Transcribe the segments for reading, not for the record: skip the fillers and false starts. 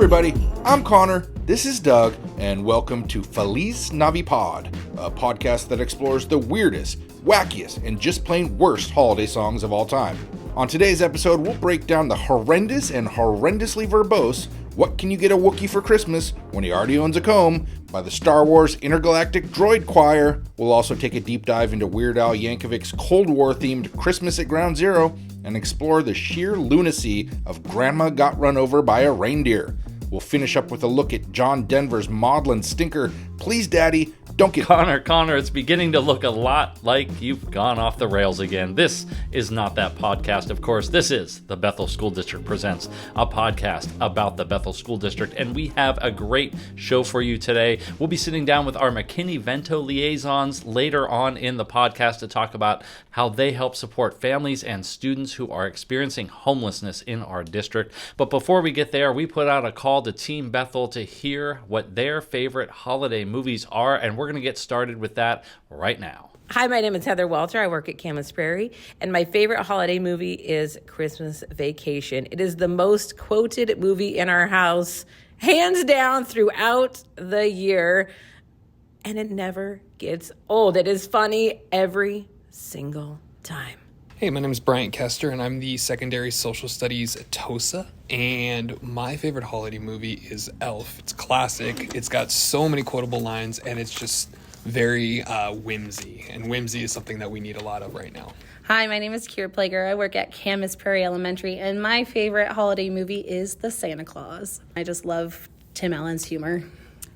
everybody, I'm Connor, this is Doug, and welcome to Feliz Navi-POD, a podcast that explores the weirdest, wackiest, and just plain worst holiday songs of all time. On today's episode, we'll break down the horrendous and horrendously verbose What Can You Get a Wookiee for Christmas When He Already Owns a Comb by the Star Wars Intergalactic Droid Choir. We'll also take a deep dive into Weird Al Yankovic's Cold War-themed Christmas at Ground Zero and explore the sheer lunacy of Grandma Got Run Over by a Reindeer. We'll finish up with a look at John Denver's maudlin stinker, Please Daddy, Don't Get... Connor, it's beginning to look a lot like you've gone off the rails again. This is not that podcast, of course. This is the Bethel School District Presents, a podcast about the Bethel School District, and we have a great show for you today. We'll be sitting down with our McKinney-Vento liaisons later on in the podcast to talk about how they help support families and students who are experiencing homelessness in our district. But before we get there, we put out a call to Team Bethel to hear what their favorite holiday movies are, and we're going to get started with that right now. Hi, my name is Heather Walter. I work at Camas Prairie, and my favorite holiday movie is Christmas Vacation. It is the most quoted movie in our house, hands down, throughout the year, and it never gets old. It is funny every single time. Hey, my name is Brian Kester, and I'm the Secondary Social Studies at TOSA, and my favorite holiday movie is Elf. It's classic, it's got so many quotable lines, and it's just very whimsy, and whimsy is something that we need a lot of right now. Hi, my name is Kira Plager. I work at Camas Prairie Elementary, and my favorite holiday movie is The Santa Claus. I just love Tim Allen's humor.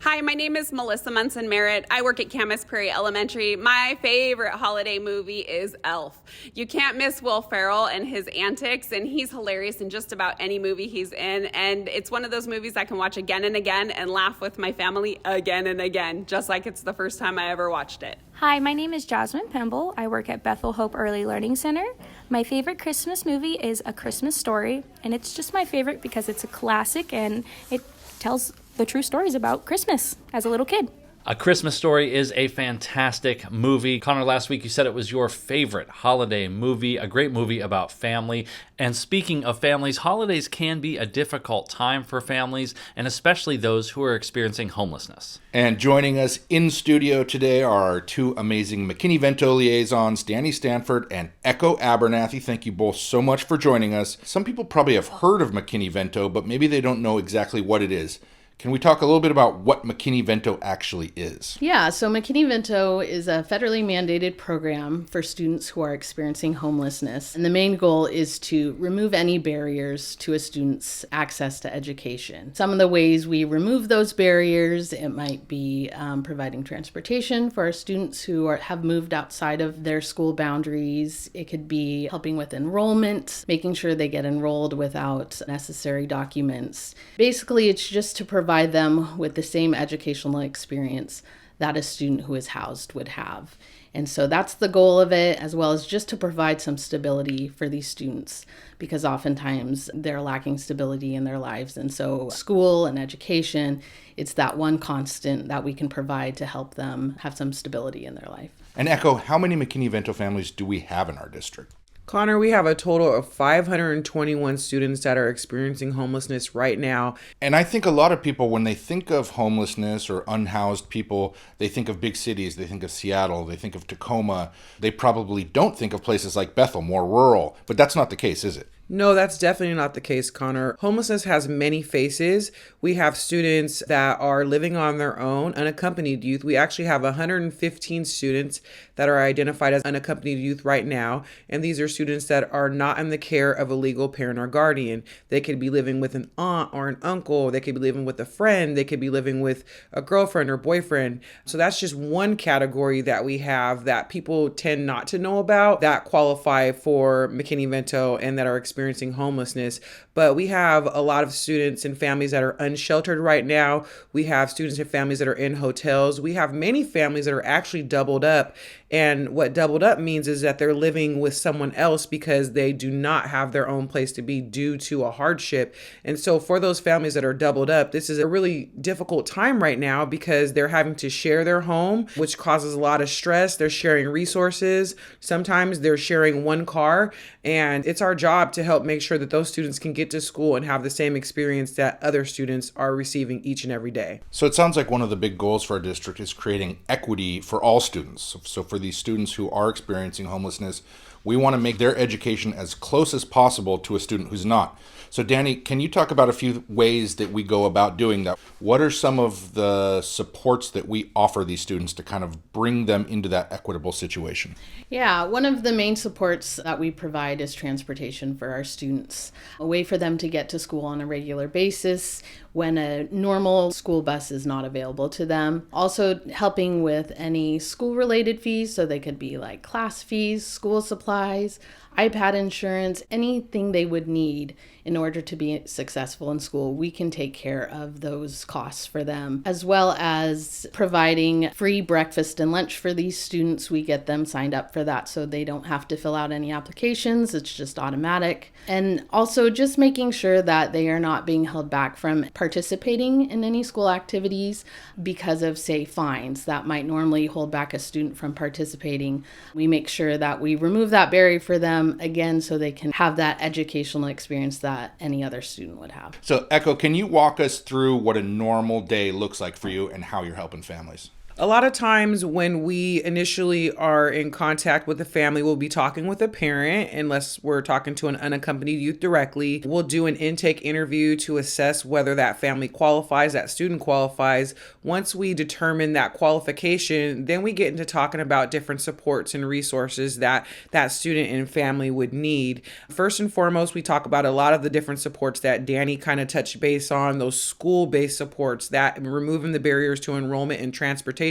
Hi, my name is Melissa Munson-Merritt. I work at Camas Prairie Elementary. My favorite holiday movie is Elf. You can't miss Will Ferrell and his antics, and he's hilarious in just about any movie he's in. And it's one of those movies I can watch again and again and laugh with my family again and again, just like it's the first time I ever watched it. Hi, my name is Jasmine Pemble. I work at Bethel Hope Early Learning Center. My favorite Christmas movie is A Christmas Story, and it's just my favorite because it's a classic and it tells the true stories about Christmas as a little kid. A Christmas Story is a fantastic movie. Connor, last week you said it was your favorite holiday movie, a great movie about family. And speaking of families, holidays can be a difficult time for families, and especially those who are experiencing homelessness. And joining us in studio today are our two amazing McKinney-Vento liaisons, Danny Stanford and Echo Abernathy. Thank you both so much for joining us. Some people probably have heard of McKinney-Vento, but maybe they don't know exactly what it is. Can we talk a little bit about what McKinney-Vento actually is? Yeah, so McKinney-Vento is a federally mandated program for students who are experiencing homelessness. And the main goal is to remove any barriers to a student's access to education. Some of the ways we remove those barriers, it might be providing transportation for our students who have moved outside of their school boundaries. It could be helping with enrollment, making sure they get enrolled without necessary documents. Basically, it's just to provide them with the same educational experience that a student who is housed would have. And so that's the goal of it, as well as just to provide some stability for these students, because oftentimes they're lacking stability in their lives. And so school and education, it's that one constant that we can provide to help them have some stability in their life. And Echo, how many McKinney-Vento families do we have in our district? Connor, we have a total of 521 students that are experiencing homelessness right now. And I think a lot of people, when they think of homelessness or unhoused people, they think of big cities, they think of Seattle, they think of Tacoma. They probably don't think of places like Bethel, more rural. But that's not the case, is it? No, that's definitely not the case, Connor. Homelessness has many faces. We have students that are living on their own, unaccompanied youth. We actually have 115 students that are identified as unaccompanied youth right now. And these are students that are not in the care of a legal parent or guardian. They could be living with an aunt or an uncle. They could be living with a friend. They could be living with a girlfriend or boyfriend. So that's just one category that we have that people tend not to know about that qualify for McKinney-Vento and that are experiencing homelessness. But we have a lot of students and families that are unsheltered right now. We have students and families that are in hotels. We have many families that are actually doubled up And what doubled up means is that they're living with someone else because they do not have their own place to be due to a hardship. And so for those families that are doubled up, this is a really difficult time right now because they're having to share their home, which causes a lot of stress. They're sharing resources. Sometimes they're sharing one car. And it's our job to help make sure that those students can get to school and have the same experience that other students are receiving each and every day. So it sounds like one of the big goals for our district is creating equity for all students. So for these students who are experiencing homelessness, we want to make their education as close as possible to a student who's not. So Danny, can you talk about a few ways that we go about doing that? What are some of the supports that we offer these students to kind of bring them into that equitable situation? Yeah, one of the main supports that we provide is transportation for our students, a way for them to get to school on a regular basis when a normal school bus is not available to them. Also helping with any school-related fees, so they could be like class fees, school supplies, iPad insurance, anything they would need in order to be successful in school. We can take care of those costs for them, as well as providing free breakfast and lunch for these students. We get them signed up for that so they don't have to fill out any applications. It's just automatic. And also just making sure that they are not being held back from participating in any school activities because of, say, fines that might normally hold back a student from participating. We make sure that we remove that barrier for them, again, so they can have that educational experience that any other student would have. So Echo, can you walk us through what a normal day looks like for you and how you're helping families? A lot of times when we initially are in contact with a family, we'll be talking with a parent, unless we're talking to an unaccompanied youth directly. We'll do an intake interview to assess whether that family qualifies, that student qualifies. Once we determine that qualification, then we get into talking about different supports and resources that that student and family would need. First and foremost, we talk about a lot of the different supports that Danny kind of touched base on, those school-based supports, that removing the barriers to enrollment and transportation.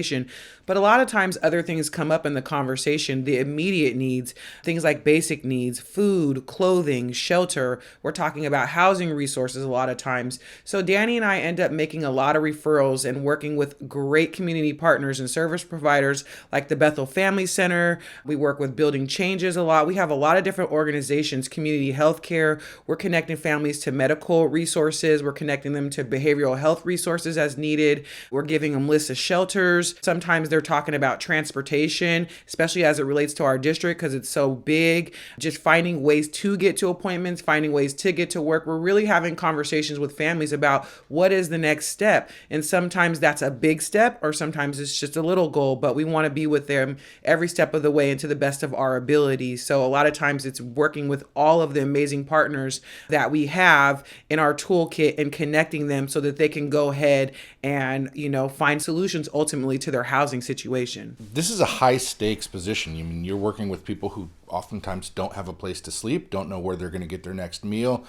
But a lot of times other things come up in the conversation, the immediate needs, things like basic needs, food, clothing, shelter. We're talking about housing resources a lot of times. So Danny and I end up making a lot of referrals and working with great community partners and service providers like the Bethel Family Center. We work with Building Changes a lot. We have a lot of different organizations, community healthcare. We're connecting families to medical resources. We're connecting them to behavioral health resources as needed. We're giving them lists of shelters. Sometimes they're talking about transportation, especially as it relates to our district because it's so big. Just finding ways to get to appointments, finding ways to get to work. We're really having conversations with families about what is the next step. And sometimes that's a big step or sometimes it's just a little goal, but we want to be with them every step of the way and to the best of our ability. So a lot of times it's working with all of the amazing partners that we have in our toolkit and connecting them so that they can go ahead and, find solutions ultimately to their housing situation. This is a high stakes position. I mean, you're working with people who oftentimes don't have a place to sleep, don't know where they're going to get their next meal.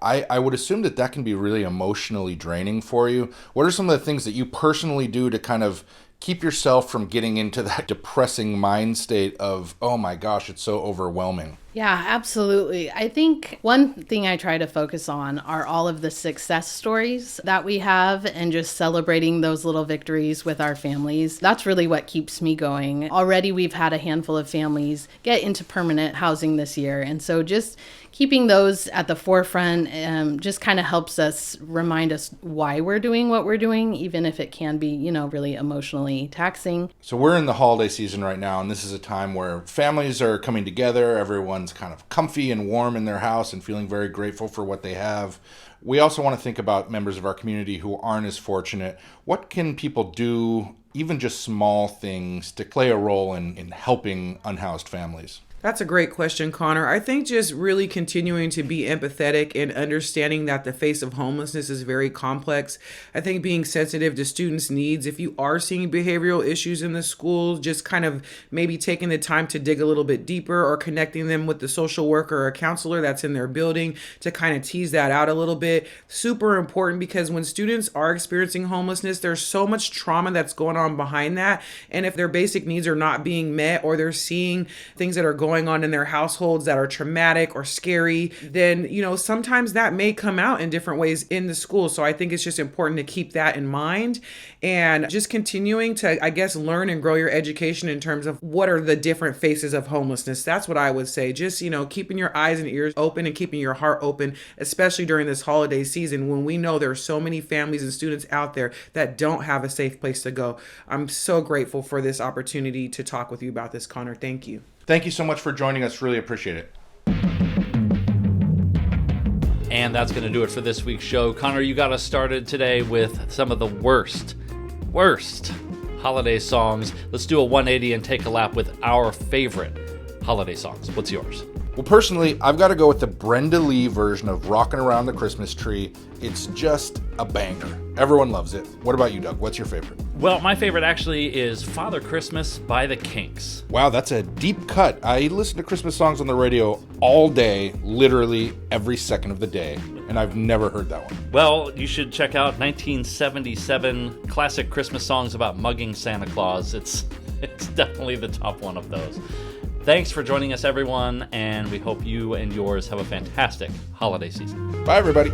I would assume that can be really emotionally draining for you. What are some of the things that you personally do to kind of keep yourself from getting into that depressing mind state of, oh my gosh, it's so overwhelming? Yeah, absolutely. I think one thing I try to focus on are all of the success stories that we have and just celebrating those little victories with our families. That's really what keeps me going. Already we've had a handful of families get into permanent housing this year. And so just keeping those at the forefront just kind of helps us remind us why we're doing what we're doing, even if it can be, really emotionally taxing. So we're in the holiday season right now, and this is a time where families are coming together. Everyone's kind of comfy and warm in their house and feeling very grateful for what they have. We also want to think about members of our community who aren't as fortunate. What can people do, even just small things, to play a role in helping unhoused families? That's a great question, Connor. I think just really continuing to be empathetic and understanding that the face of homelessness is very complex. I think being sensitive to students' needs, if you are seeing behavioral issues in the school, just kind of maybe taking the time to dig a little bit deeper or connecting them with the social worker or counselor that's in their building to kind of tease that out a little bit. Super important because when students are experiencing homelessness, there's so much trauma that's going on behind that. And if their basic needs are not being met or they're seeing things that are going going on in their households that are traumatic or scary, then, sometimes that may come out in different ways in the school. So I think it's just important to keep that in mind and just continuing to, I guess, learn and grow your education in terms of what are the different faces of homelessness. That's what I would say. Just, keeping your eyes and ears open and keeping your heart open, especially during this holiday season when we know there are so many families and students out there that don't have a safe place to go. I'm so grateful for this opportunity to talk with you about this, Connor. Thank you. Thank you so much for joining us. Really appreciate it. And that's going to do it for this week's show. Connor, you got us started today with some of the worst holiday songs. Let's do a 180 and take a lap with our favorite holiday songs. What's yours? Well, personally, I've got to go with the Brenda Lee version of Rockin' Around the Christmas Tree. It's just a banger. Everyone loves it. What about you, Doug? What's your favorite? Well, my favorite actually is Father Christmas by the Kinks. Wow, that's a deep cut. I listen to Christmas songs on the radio all day, literally every second of the day, and I've never heard that one. Well, you should check out 1977 classic Christmas songs about mugging Santa Claus. It's definitely the top one of those. Thanks for joining us, everyone, and we hope you and yours have a fantastic holiday season. Bye, everybody.